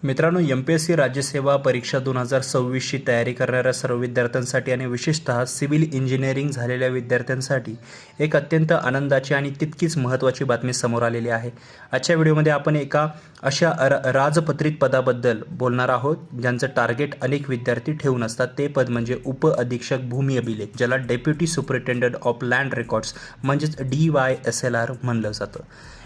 मित्रांनो, एम-पी-एस-सी राज्यसेवा परीक्षा 2026ची तयारी करणाऱ्या सर्व विद्यार्थ्यांसाठी आणि विशेषतः सिव्हिल इंजिनिअरिंग झालेल्या विद्यार्थ्यांसाठी एक अत्यंत आनंदाची आणि तितकीच महत्त्वाची बातमी समोर आलेली आहे. आजच्या व्हिडिओमध्ये आपण एका अशा राजपत्रित पदाबद्दल बोलणार आहोत, ज्यांचं टार्गेट अनेक विद्यार्थी ठेवून असतात. ते पद म्हणजे उप-अधीक्षक भूमी अभिलेख, ज्याला deputy superintendent of land records म्हणजेच DYSLR म्हणलं जातं.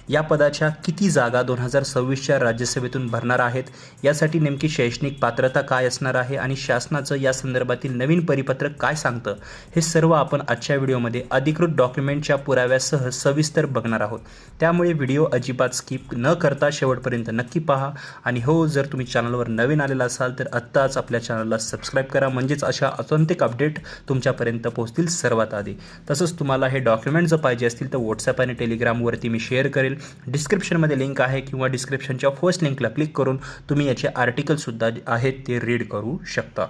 या पदाच्या किती जागा 2026च्या राज्यसभेतून भरणार आहेत, यासाठी नेमकी शैक्षणिक पात्रता काय असणार आहे आणि शासनाचं या संदर्भातील नवीन परिपत्रक काय सांगतं, हे सर्व आपण आजच्या व्हिडिओमध्ये अधिकृत डॉक्युमेंटच्या पुराव्यासह सविस्तर बघणार आहोत. त्यामुळे व्हिडिओ अजिबात स्किप न करता शेवटपर्यंत नक्की पहा. आणि हो, जर तुम्ही चॅनलवर नवीन आलेला असाल तर आत्ताच आपल्या चॅनलला सबस्क्राईब करा, म्हणजेच अशा ऑथेंटिक अपडेट तुमच्यापर्यंत पोहोचतील सर्वात आधी. तसंच तुम्हाला हे डॉक्युमेंट जर पाहिजे असतील तर व्हॉट्सॲप आणि टेलिग्रामवरती मी शेअर करेल. डिस्क्रिप्शनमध्ये लिंक आहे किंवा डिस्क्रिप्शनच्या फर्स्ट लिंकला क्लिक करून तुम्ही याचे आर्टिकलसुद्धा आहेत ते रीड करू शकता.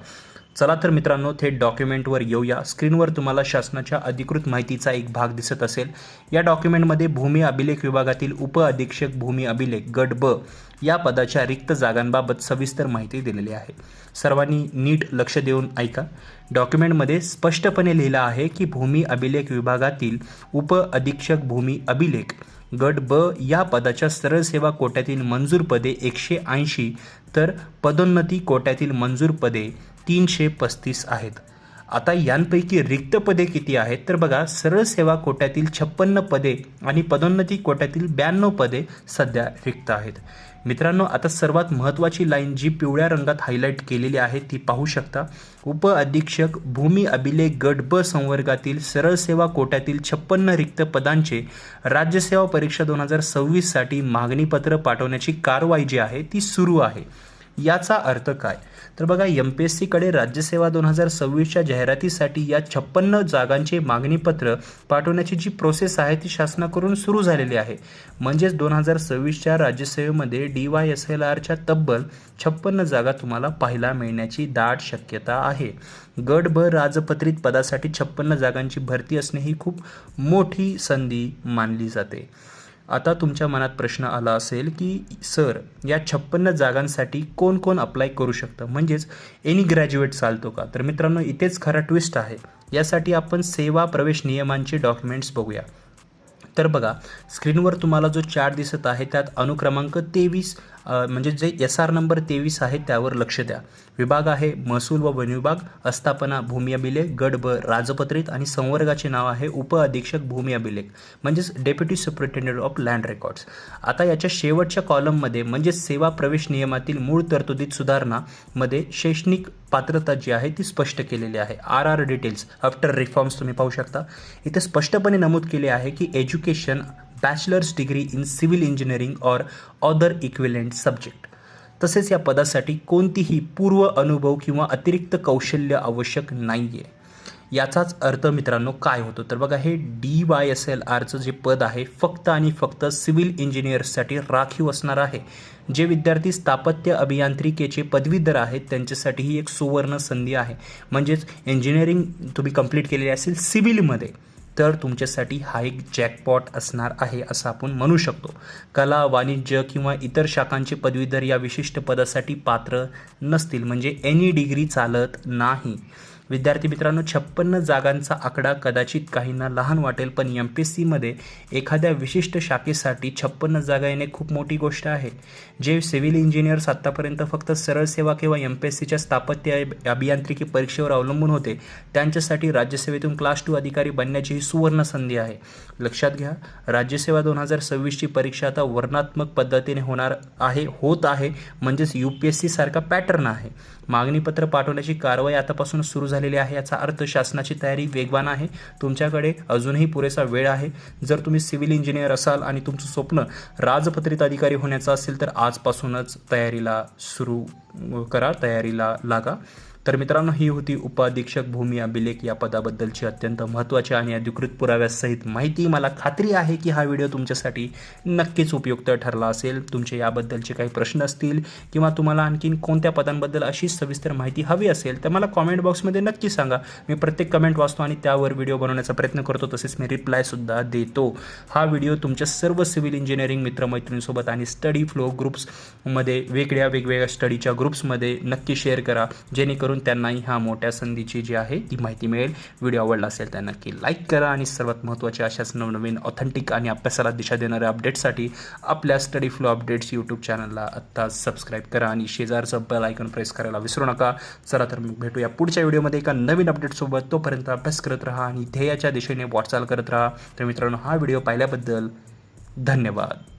चला तर मित्रांनो, थेट डॉक्युमेंटवर येऊया. स्क्रीनवर तुम्हाला शासनाच्या अधिकृत माहितीचा एक भाग दिसत असेल. या डॉक्युमेंटमध्ये भूमी अभिलेख विभागातील उप-अधीक्षक भूमी अभिलेख गट ब या पदाच्या रिक्त जागांबाबत सविस्तर माहिती दिलेली आहे. सर्वांनी नीट लक्ष देऊन ऐका. डॉक्युमेंटमध्ये स्पष्टपणे लिहिलं आहे की भूमी अभिलेख विभागातील उप-अधीक्षक भूमी अभिलेख गट ब या पदाच्या सरळ सेवा कोट्यातील मंजूर पदे 180 तर पदोन्नती कोट्यातील मंजूर पदे 335 आहेत. आता यांपैकी रिक्त पदे किती आहेत तर बघा, सरळ सेवा कोट्यातील 56 पदे आणि पदोन्नती कोट्यातील 92 पदे सध्या रिक्त आहेत. मित्रांनो, आता सर्वात महत्त्वाची लाईन जी पिवळ्या रंगात हायलाईट केलेली आहे ती पाहू शकता. उप-अधीक्षक भूमी अभिलेख गट ब संवर्गातील सरळ सेवा कोट्यातील 56 रिक्त पदांचे राज्यसेवा परीक्षा 2026साठी मागणीपत्र पाठवण्याची कारवाई जी आहे ती सुरू आहे. याचा अर्थ काय तर बघा, MPSCकडे राज्यसेवा 2026च्या जाहिरातीसाठी या 56 जागांचे मागणीपत्र पाठवण्याची जी प्रोसेस आहे ती शासनाकडून सुरू झालेली आहे. म्हणजेच 2026च्या राज्यसेवेमध्ये DYSLRच्या तब्बल 56 जागा तुम्हाला पाहायला मिळण्याची दाट शक्यता आहे. गट ब राजपत्रित पदासाठी 56 जागांची भरती असणे ही खूप मोठी संधी मानली जाते. आता तुमच्या मनात प्रश्न आला असेल की सर, या 56 जागांसाठी कोण कोण अप्लाय करू शकतं, म्हणजेच एनी ग्रॅज्युएट चालतो का? तर मित्रांनो, इथेच खरा ट्विस्ट आहे. यासाठी आपण सेवा प्रवेश नियमांचे डॉक्युमेंट्स बघूया. तर बघा, स्क्रीनवर तुम्हाला जो चार्ट दिसत आहे त्यात अनुक्रमांक 23 म्हणजे जे SR नंबर 23 आहे त्यावर लक्ष द्या. विभाग आहे महसूल व वन विभाग, आस्थापना भूमी अभिलेख गट ब राजपत्रित आणि संवर्गाचे नाव आहे उप-अधीक्षक भूमी अभिलेख म्हणजेच deputy superintendent of land records. आता याच्या शेवटच्या कॉलममध्ये म्हणजेच सेवा प्रवेश नियमातील मूळ तरतुदीत सुधारणामध्ये शैक्षणिक पात्रता जी आहे ती स्पष्ट केलेली आहे. RR डिटेल्स आफ्टर रिफॉर्म्स तुम्ही पाहू शकता. इथे स्पष्टपणे नमूद केले आहे की education bachelors degree in civil engineering or other equivalent subject. तसेच या पदासाठी कोणतीही पूर्व अनुभव किंवा अतिरिक्त कौशल्य आवश्यक नाही आहे. याचाच अर्थ मित्रांनो काय होतो तर बघा, हे DYSLRचं जे पद आहे फक्त आणि फक्त सिव्हिल इंजिनियर्ससाठी राखीव असणार आहे. जे विद्यार्थी स्थापत्य अभियांत्रिकेचे पदवीधर आहेत त्यांच्यासाठी ही एक सुवर्ण संधी आहे. म्हणजेच इंजिनिअरिंग तुम्ही कंप्लीट केलेली असेल सिव्हिलमध्ये तर तुमच्यासाठी हा एक जॅकपॉट असणार आहे असं आपण म्हणू शकतो. कला, वाणिज्य किंवा इतर शाखांचे पदवीधर या विशिष्ट पदासाठी पात्र नसतील, म्हणजे एनी डिग्री चालत नाही. विद्यार्थी मित्रांनो, 56 जागांचा आकडा कदाचित काहींना लहान वाटेल, पण MPSCमध्ये एखाद्या विशिष्ट शाखेसाठी 56 जागा येणे खूप मोठी गोष्ट आहे. जे सिव्हिल इंजिनियर्स आत्तापर्यंत फक्त सरळ सेवा किंवा MPSCच्या स्थापत्य अभियांत्रिकी परीक्षेवर अवलंबून होते त्यांच्यासाठी राज्यसेवेतून क्लास 2 अधिकारी बनण्याची ही सुवर्ण संधी आहे. लक्षात घ्या, राज्यसेवा 2026ची परीक्षा आता वर्णात्मक पद्धतीने होत आहे. म्हणजेच UPSC सारखा पॅटर्न आहे. मागणीपत्र पाठवण्याची कारवाई आतापासून सुरू झालेली आहे. याचा अर्थ शासनाची तयारी वेगवान आहे. तुमच्याकडे अजूनही पुरेसा वेळ आहे. जर तुम्ही सिव्हिल इंजिनियर असाल आणि तुमचं स्वप्न राजपत्रित अधिकारी होण्याचं असेल तर आजपासूनच तयारीला सुरू करा, तयारीला लागा. तर मित्रांनो, ही होती उपअधीक्षक भूमी अभिलेख या पदाबद्दलची अत्यंत महत्त्वाची आणि अधिकृत पुराव्यासहित माहिती. मला खात्री आहे की हा व्हिडिओ तुमच्यासाठी नक्कीच उपयुक्त ठरला असेल. तुमचे याबद्दलचे काही प्रश्न असतील किंवा तुम्हाला आणखीन कोणत्या पदांबद्दल अशीच सविस्तर माहिती हवी असेल तर मला कॉमेंट बॉक्समध्ये नक्की सांगा. मी प्रत्येक कमेंट वाचतो आणि त्यावर व्हिडिओ बनवण्याचा प्रयत्न करतो, तसेच मी रिप्लायसुद्धा देतो. हा व्हिडिओ तुमच्या सर्व सिव्हिल इंजिनिअरिंग मित्रमैत्रिणींसोबत आणि स्टडी फ्लो ग्रुप्समध्ये वेगवेगळ्या स्टडीच्या ग्रुप्समध्ये नक्की शेअर करा, जेणेकरून त्यांनाही ह्या मोठ्या संधीची जी आहे ती माहिती मिळेल. व्हिडिओ आवडला असेल तर नक्की लाईक करा आणि सर्वात महत्त्वाचे अशाच नवनवीन ऑथेंटिक आणि अभ्यासाला दिशा देणाऱ्या अपडेट्ससाठी आपल्या स्टडी फ्लो अपडेट्स यूट्यूब चॅनलला आत्ताच सबस्क्राईब करा आणि शेजारचं बेल आयकॉन प्रेस करायला विसरू नका. चला तर मग भेटूया पुढच्या व्हिडिओमध्ये एका नवीन अपडेटसोबत. तोपर्यंत अभ्यास करत राहा आणि ध्येयाच्या दिशेने वाटचाल करत राहा. तर मित्रांनो, हा व्हिडिओ पाहिल्याबद्दल धन्यवाद.